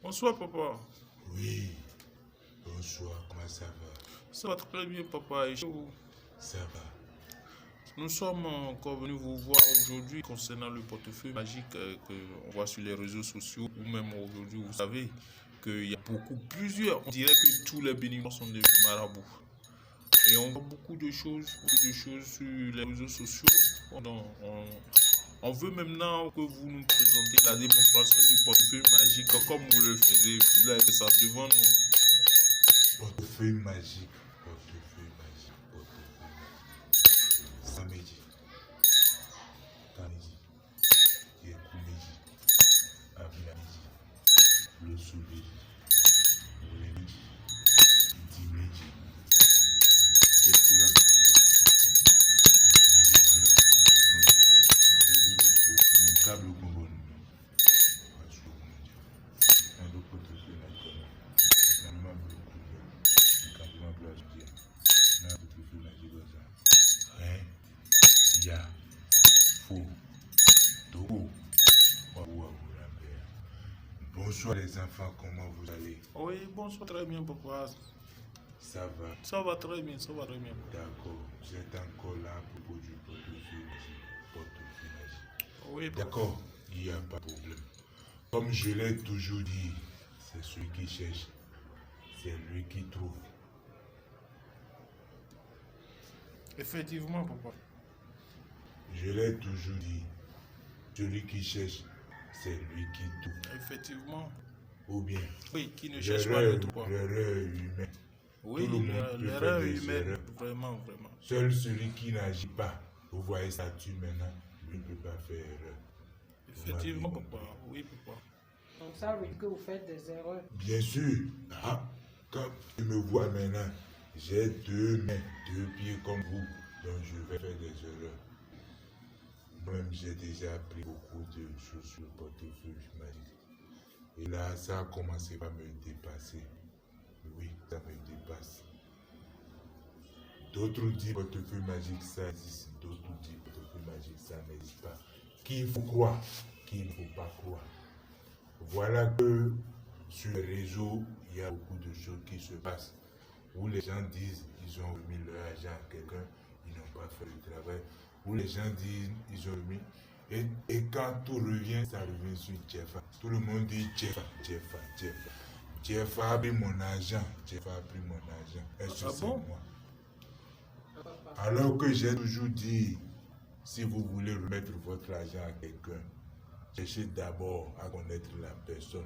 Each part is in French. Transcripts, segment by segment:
Bonsoir, papa. Oui, bonsoir, comment ça va? Ça va très bien, papa. Ça va. Nous sommes encore venus vous voir aujourd'hui concernant le portefeuille magique qu'on voit sur les réseaux sociaux ou même aujourd'hui, vous savez qu'il y a plusieurs. On dirait que tous les béninois sont devenus marabouts. Et on voit beaucoup de choses sur les réseaux sociaux. On veut maintenant que vous nous présentiez la démonstration du portefeuille magique comme vous le faisiez. Vous l'avez ça devant nous. Portefeuille magique, portefeuille magique, portefeuille magique. Samedi, Kaniji, Yekumeji, Abinamiji, Losubeji, Olemeji, Dimeji, Yekula câble Congo. Bonsoir les enfants, comment vous allez? Oui, bonsoir, très bien, papa. Ça va? Ça va très bien, ça va très bien. D'accord, vous êtes encore là à propos du portefeuille magique. Oui, papa. D'accord, il n'y a pas de problème. Comme je l'ai toujours dit, c'est celui qui cherche, c'est lui qui trouve. Effectivement, papa. Je l'ai toujours dit, celui qui cherche, c'est lui qui trouve. Effectivement. Ou bien, oui, qui ne cherche pas le droit. L'erreur humaine. Oui, tout le monde peut faire des humaine, erreurs. vraiment, vraiment. Seul celui qui n'agit pas, vous voyez ça tue maintenant, lui ne peut pas faire erreur. Effectivement, papa. Oui, papa. Donc ça veut dire que vous faites des erreurs. Bien sûr. Ah, quand tu me vois maintenant, j'ai deux mains, deux pieds comme vous, donc je vais faire des erreurs. Moi-même, j'ai déjà appris beaucoup de choses sur le portefeuille magique. Et là, ça a commencé à me dépasser. Oui, ça me dépasse. D'autres disent portefeuille magique, ça existe. D'autres disent portefeuille magique, ça n'existe pas. Qu'il faut croire, qu'il ne faut pas croire. Voilà que sur les réseaux, il y a beaucoup de choses qui se passent. Où les gens disent qu'ils ont remis leur argent à quelqu'un, ils n'ont pas fait le travail. Où les gens disent qu'ils ont remis. Et quand tout revient, ça revient sur Jeffa. Tout le monde dit Jeffa, Jeffa, Jeffa. Jeffa a pris mon argent. Jeffa a pris mon argent. Est-ce que c'est moi? Alors que j'ai toujours dit, si vous voulez remettre votre argent à quelqu'un, cherchez d'abord à connaître la personne.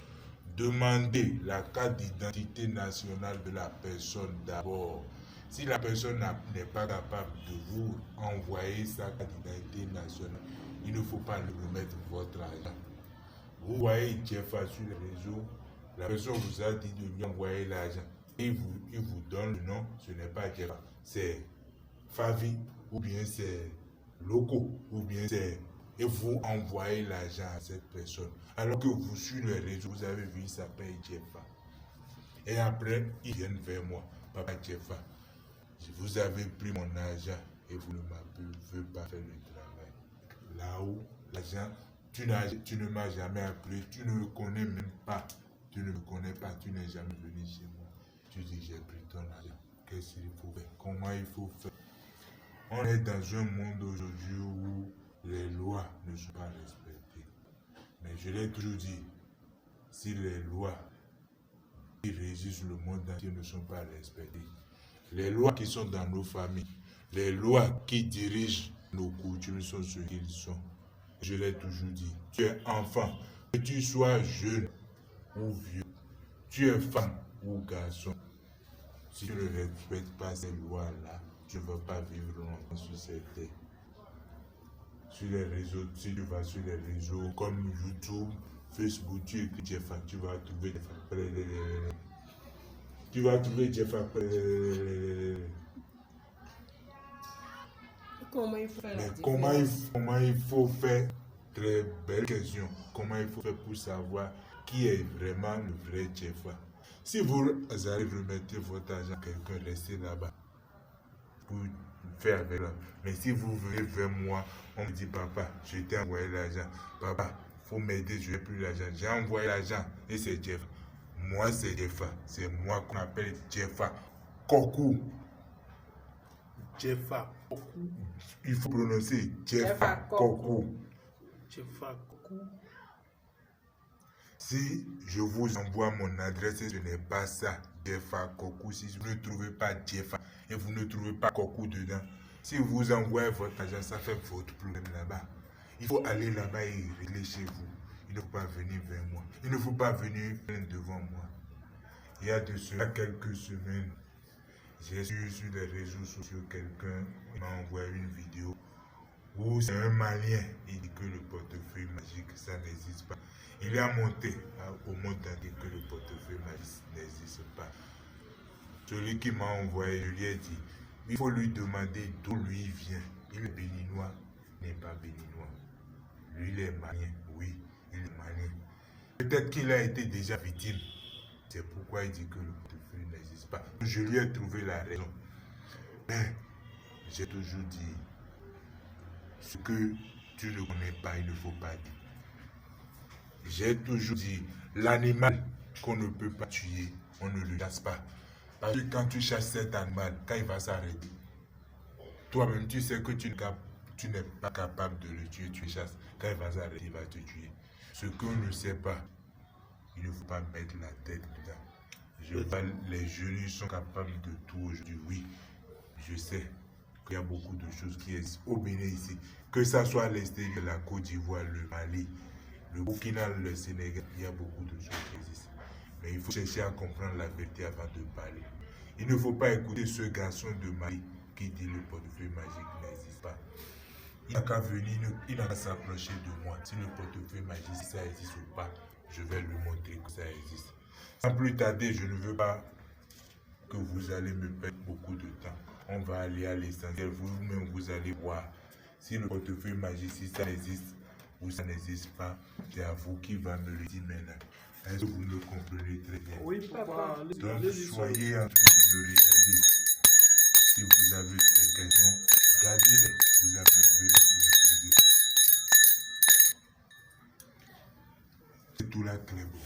Demandez la carte d'identité nationale de la personne d'abord. Si la personne n'est pas capable de vous envoyer sa carte d'identité nationale, il ne faut pas lui remettre votre argent. Vous voyez Jeffa sur les réseaux, la personne vous a dit de lui envoyer l'argent. Il vous donne le nom, ce n'est pas Jeffa, c'est Favi, ou bien c'est Loco, ou bien c'est... Et vous envoyez l'argent à cette personne. Alors que vous, sur les réseaux, vous avez vu, il s'appelle Jeffa. Et après, ils viennent vers moi. Papa Jeffa, vous avez pris mon argent et vous ne m'avez pas fait le travail. Là-haut, l'argent, tu ne m'as jamais appelé, tu ne me connais même pas. Tu ne me connais pas, tu n'es jamais venu chez moi. Tu dis, j'ai pris ton argent. Qu'est-ce qu'il faut faire? Comment il faut faire? On est dans un monde aujourd'hui où les lois ne sont pas respectées. Mais je l'ai toujours dit, si les lois qui régissent le monde entier ne sont pas respectées, les lois qui sont dans nos familles, les lois qui dirigent nos coutumes sont ce qu'ils sont. Je l'ai toujours dit, tu es enfant, que tu sois jeune ou vieux, tu es femme ou garçon, si tu ne respectes pas ces lois-là, tu ne vas pas vivre longtemps sur cette terre. Sur les réseaux, si tu vas sur les réseaux comme YouTube, Facebook, tu écris Jeffa, tu vas trouver Jeffa. Tu vas trouver Jeffa. Comment il faut faire la différence? Comment il faut faire? Très belle question. Comment il faut faire pour savoir qui est vraiment le vrai Jeffa? Si vous allez remettre votre argent à quelqu'un, restez là-bas pour faire avec là. Mais si vous venez vers moi, on me dit, papa, je t'ai envoyé l'argent. Papa, faut m'aider, je n'ai plus l'argent. J'ai envoyé l'argent et c'est Jeff. Moi, c'est Jeffa. C'est moi qu'on appelle Jeffa Koku. Jeffa Koku. Il faut prononcer Jeffa Koku. Jeffa Koku. Si je vous envoie mon adresse, ce n'est pas ça, Jeffa Koku. Si vous ne trouvez pas Jeffa et vous ne trouvez pas Koku dedans, si vous envoyez votre argent, ça fait votre problème là-bas. Il faut aller là-bas et régler chez vous. Il ne faut pas venir vers moi. Il ne faut pas venir devant moi. Il y a de cela quelques semaines, j'ai su sur les réseaux sociaux quelqu'un m'a envoyé une vidéo où c'est un Malien. Il dit que le portefeuille magique, ça n'existe pas. Il a monté au monde entier que le portefeuille magique n'existe pas. Celui qui m'a envoyé, je lui ai dit, il faut lui demander d'où lui vient. Il est béninois, il n'est pas béninois. Lui, il est malien, oui, il est malien. Peut-être qu'il a été déjà victime. C'est pourquoi il dit que le portefeuille n'existe pas. Je lui ai trouvé la raison. Mais j'ai toujours dit, ce que tu ne connais pas, il ne faut pas dire. J'ai toujours dit, l'animal qu'on ne peut pas tuer, on ne le chasse pas. Parce que quand tu chasses cet animal, quand il va s'arrêter, toi-même tu sais que tu n'es pas capable de le tuer, tu le chasses. Quand il va s'arrêter, il va te tuer. Ce qu'on ne sait pas, il ne faut pas mettre la tête dedans. Les jeunes sont capables de tout aujourd'hui, oui. Je sais qu'il y a beaucoup de choses qui existent au Bénin ici. Que ça soit à l'extérieur, la Côte d'Ivoire, le Mali, le Burkina, le Sénégal, il y a beaucoup de choses qui existent. Mais il faut chercher à comprendre la vérité avant de parler. Il ne faut pas écouter ce garçon de Mali qui dit le portefeuille magique n'existe pas. Il n'a qu'à venir, il n'a qu'à s'approcher de moi. Si le portefeuille magique, si ça existe ou pas, je vais lui montrer que ça existe. Sans plus tarder, je ne veux pas que vous allez me perdre beaucoup de temps. On va aller à l'essentiel. Vous-même, vous allez voir si le portefeuille magique, si ça existe ou ça n'existe pas. C'est à vous qui va me le dire maintenant. Est-ce que vous me comprenez très bien? Oui, papa. Donc, soyez en train de me regarder. Si vous avez des questions, gardez-les. Vous avez besoin de les poser. C'est tout là très beau.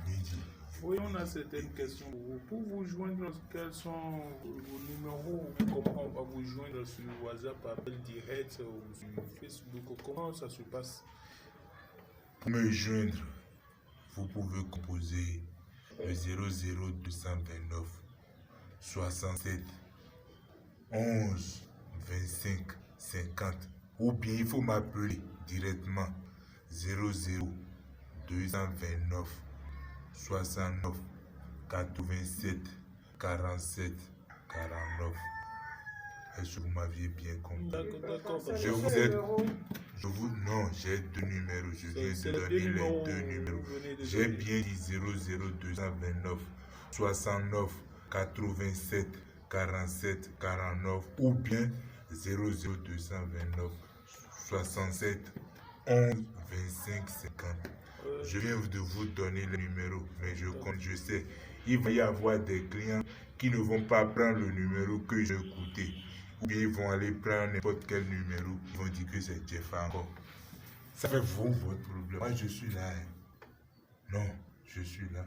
Midi. Oui, on a certaines questions pour vous. Pour vous joindre, quels sont vos numéros? Comment on va vous joindre sur WhatsApp, appel direct ou sur Facebook? Comment ça se passe? Pour me joindre, vous pouvez composer le 00229 67 11 25 50 ou bien il faut m'appeler directement 00229 69 87 47 49. Est-ce que vous m'aviez bien compris? D'accord. Non, j'ai deux numéros. Je viens de donner les deux numéros. J'ai bien dit 00229 69 87 47 49 ou bien 00229 67 11 25 50. Je viens de vous donner le numéro, mais je sais, il va y avoir des clients qui ne vont pas prendre le numéro que j'ai écouté. Ou bien ils vont aller prendre n'importe quel numéro. Ils vont dire que c'est Jeffa encore. Ça fait vous votre problème. Moi, je suis là. Non, je suis là.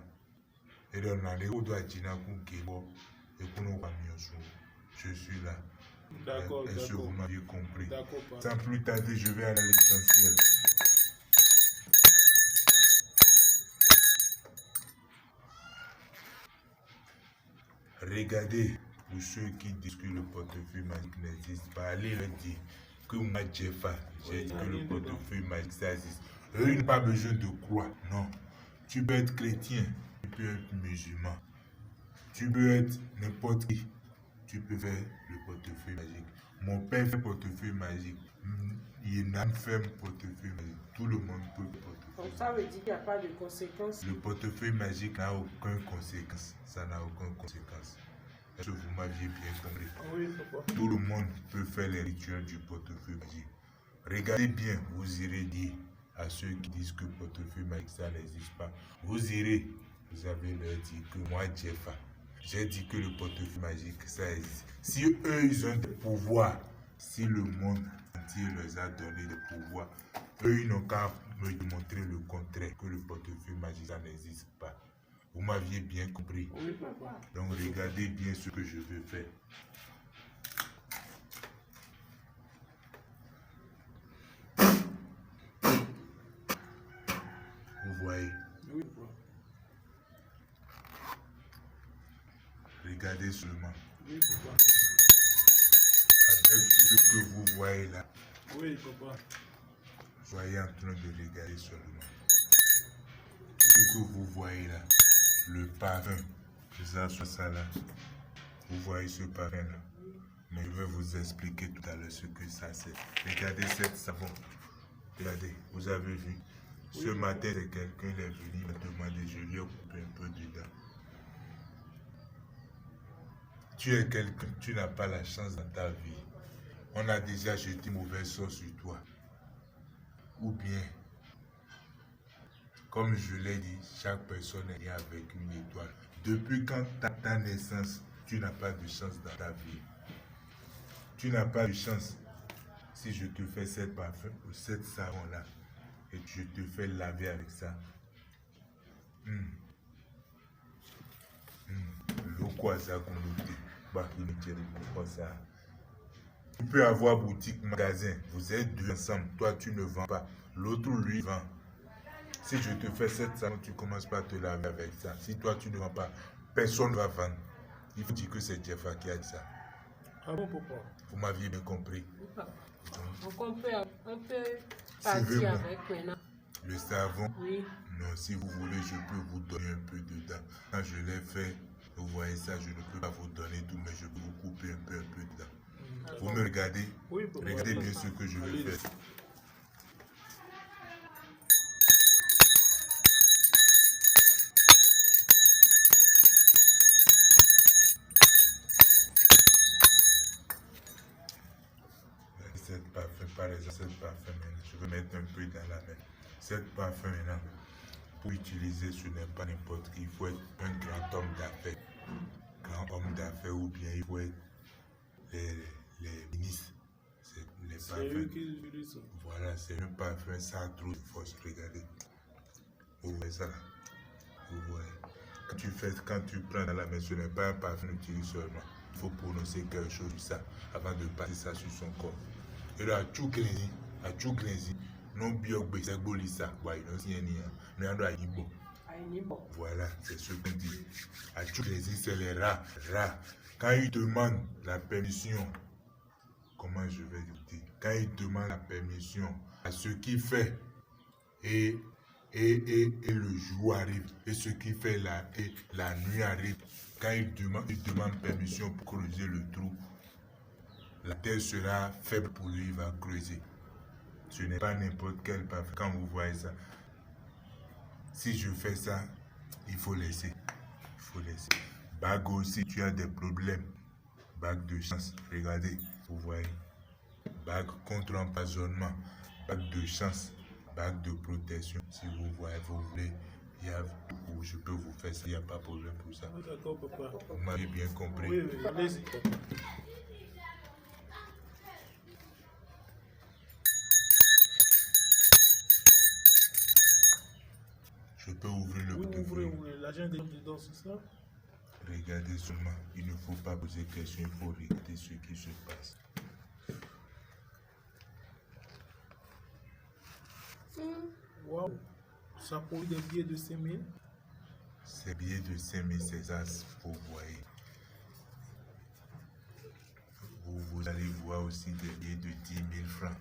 Et donc, je suis là. D'accord. Est-ce que vous m'aviez compris? D'accord. Sans plus tarder, je vais à l'essentiel. Regardez, pour ceux qui disent que le portefeuille magique n'existe pas, allez leur dire que moi, Jeffa, j'ai dit que le portefeuille magique, ça existe. Eux, ils n'ont pas besoin de croire, non. Tu peux être chrétien, tu peux être musulman, tu peux être n'importe qui, tu peux faire le portefeuille magique. Mon père fait portefeuille magique, Yenam fait portefeuille magique, tout le monde peut le portefeuille. Donc ça veut dire qu'il n'y a pas de conséquences. Le portefeuille magique n'a aucune conséquence, ça n'a aucune conséquence. Est-ce que vous m'aviez bien compris? Oui, papa. Tout le monde peut faire les rituels du portefeuille magique. Regardez bien, vous irez dire à ceux qui disent que le portefeuille magique, ça n'existe pas. Vous irez, vous avez leur dit que moi, Jeffa, j'ai dit que le portefeuille magique, ça existe. Si eux, ils ont des pouvoirs, si le monde entier leur a donné des pouvoirs, eux, ils n'ont qu'à me montrer le contraire, que le portefeuille magique, ça n'existe pas. Vous m'aviez bien compris. Oui, papa. Donc regardez bien ce que je veux faire. Vous voyez, Oui, papa. regardez seulement. Oui, papa. Avec tout ce que vous voyez là, Oui, papa. soyez en train de regarder seulement. Tout ce que vous voyez là, le parfum, que ça soit ça là. Vous voyez ce parfum là. Mais je vais vous expliquer tout à l'heure ce que ça c'est. Regardez cette savon. Regardez, vous avez vu. Ce matin, c'est quelqu'un il est venu me demander, je lui ai coupé un peu dedans. Tu es quelqu'un, tu n'as pas la chance dans ta vie. On a déjà jeté mauvais sort sur toi. Ou bien, comme je l'ai dit, chaque personne est née avec une étoile. Depuis quand ta naissance, tu n'as pas de chance dans ta vie. Tu n'as pas de chance si je te fais cette parfum ou cette savon-là et je te fais laver avec ça. Le quoi ça qu'on note. Bah, il me tire pourquoi ça. Tu peux avoir boutique, magasin. Vous êtes deux ensemble. Toi, tu ne vends pas. L'autre, lui, vend. Si je te fais cette savon, tu commences pas à te laver avec ça. Si toi, tu ne vends pas, personne ne va vendre. Il faut dire que c'est Jeffa qui a dit ça. Ah bon, papa? Vous m'aviez bien compris. Oui, papa. Donc, Donc, on peut partir suivez-moi. avec maintenant. Le savon, Oui. non, si vous voulez, je peux vous donner un peu dedans. Quand je l'ai fait, vous voyez ça, je ne peux pas vous donner tout, mais je peux vous couper un peu dedans. Vous me regardez? Oui, papa. Regardez bien ce que je vais faire. Cette parfum, par exemple, cette parfum maintenant, je vais mettre un peu dans la main. Cette parfum maintenant, pour utiliser, ce n'est pas n'importe qui. Il faut être un grand homme d'affaires. Grand homme d'affaires ou bien il faut être les ministres. C'est les C'est eux parfums. qui utilisent ça. Voilà, c'est un parfum, ça a trop de force. Regardez. Vous voyez ça là? Vous voyez. Quand tu prends dans la main, ce n'est pas un parfum utilisé seulement. Il faut prononcer quelque chose sur ça avant de passer ça sur son corps. Et là, à Tchouklenzi, non biogbe, c'est bolissa. Ouais, non, c'est un Yibo. Voilà, c'est ce qu'on dit. À Tchouklenzi, c'est les rats. Quand ils demandent la permission, comment je vais dire? Quand ils demandent la permission à ce qui fait et le jour arrive, et ce qui fait la nuit arrive, quand ils demandent permission pour creuser le trou, la terre sera faible pour lui, il va creuser. Ce n'est pas n'importe quel parfum. Quand vous voyez ça, si je fais ça, il faut laisser. Il faut laisser. Bague aussi, tu as des problèmes. Bague de chance, regardez, vous voyez. Bague contre empoisonnement, bague de chance, bague de protection. Si vous voyez, vous voulez, il y a où je peux vous faire ça, il n'y a pas de problème pour ça. Ah, d'accord, papa. Vous m'avez bien compris. Oui, oui, allez-y, papa. Je peux ouvrir le Oui, portefeuille. ouvrez. L'agent des dedans, c'est ça? Regardez seulement, il ne faut pas poser de questions, il faut regarder ce qui se passe. Waouh. Ça produit des billets de 5 000. Ces billets de 5 000, c'est ça, vous voyez. Vous allez voir aussi des billets de 10 000 francs.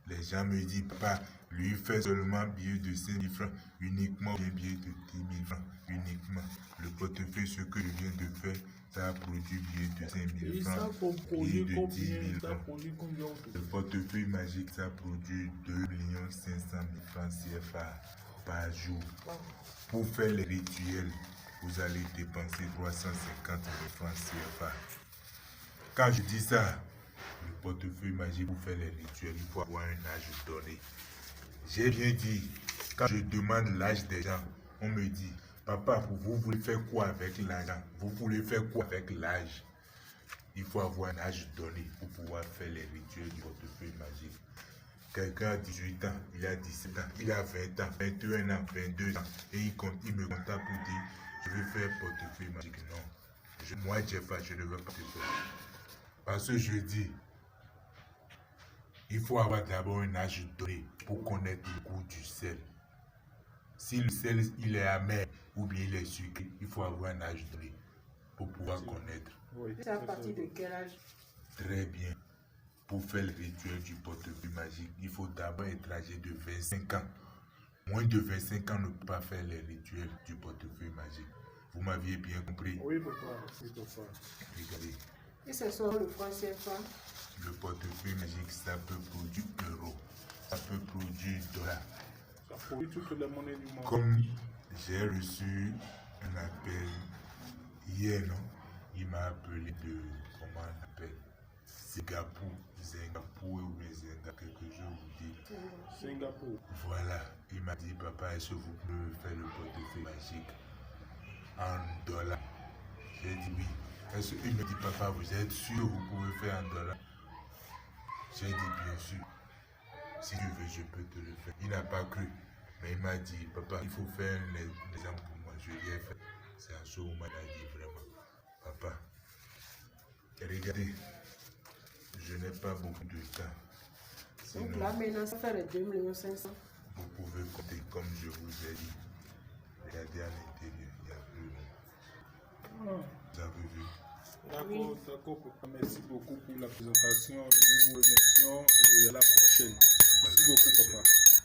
Les gens me disent, papa, lui fait seulement billet de 5 000 francs, uniquement des billets de 10 000 francs, uniquement. Le portefeuille, ce que je viens de faire, ça a produit billet de 5 000 Et ça francs, produit billet de 10 000 combien? Ça francs. produit combien? Le portefeuille magique, ça produit 2 500 000 francs CFA par jour. Pour faire les rituels, vous allez dépenser 350 000 francs CFA. Quand je dis ça, le portefeuille magique pour faire les rituels, il faut avoir un âge donné. J'ai bien dit, quand je demande l'âge des gens, on me dit, papa, vous voulez faire quoi avec l'argent? Vous voulez faire quoi avec l'âge? Il faut avoir un âge donné pour pouvoir faire les rituels du portefeuille magique. Quelqu'un a 18 ans, il a 17 ans, il a 20 ans, 21 ans, 22 ans, et il me contacte pour dire, je veux faire portefeuille magique. Non, moi, Jeffa, je ne veux pas te faire. Parce que je dis, il faut avoir d'abord un âge donné pour connaître le goût du sel. Si le sel il est amer ou bien il est sucré, il faut avoir un âge donné pour pouvoir connaître. Oui. C'est à partir de quel âge? Très bien. Pour faire le rituel du portefeuille magique, il faut d'abord être âgé de 25 ans. Moins de 25 ans ne peut pas faire les rituels du portefeuille magique. Vous m'aviez bien compris? Oui, papa. Oui, papa. Regardez, Et ce sont le franc CFA. le portefeuille magique, ça peut produire euros, ça peut produire dollars. Ça produit toutes les monnaies du monde. Comme j'ai reçu un appel hier, non? Il m'a appelé de, comment on appelle? Singapour, ou bien Singapour, quelque chose vous dit. Singapour. Voilà, il m'a dit, papa, est-ce que vous pouvez faire le portefeuille magique en dollars? J'ai dit oui. Il me dit, papa, vous êtes sûr que vous pouvez faire en dollars? J'ai dit, bien sûr. Si tu veux, je peux te le faire. Il n'a pas cru. Mais il m'a dit, papa, il faut faire un exemple pour moi. Je lui ai fait. C'est à ce moment qu'il m'a dit vraiment, papa, regardez, je n'ai pas beaucoup de temps. Donc Sinon, là, maintenant, ça fait les 2 500 000. vous pouvez compter comme je vous ai dit. Regardez à l'intérieur, il y a plus long. Vous avez vu? D'accord, d'accord, papa. Merci beaucoup pour la présentation. Nous vous remercions et à la prochaine. Merci beaucoup, papa.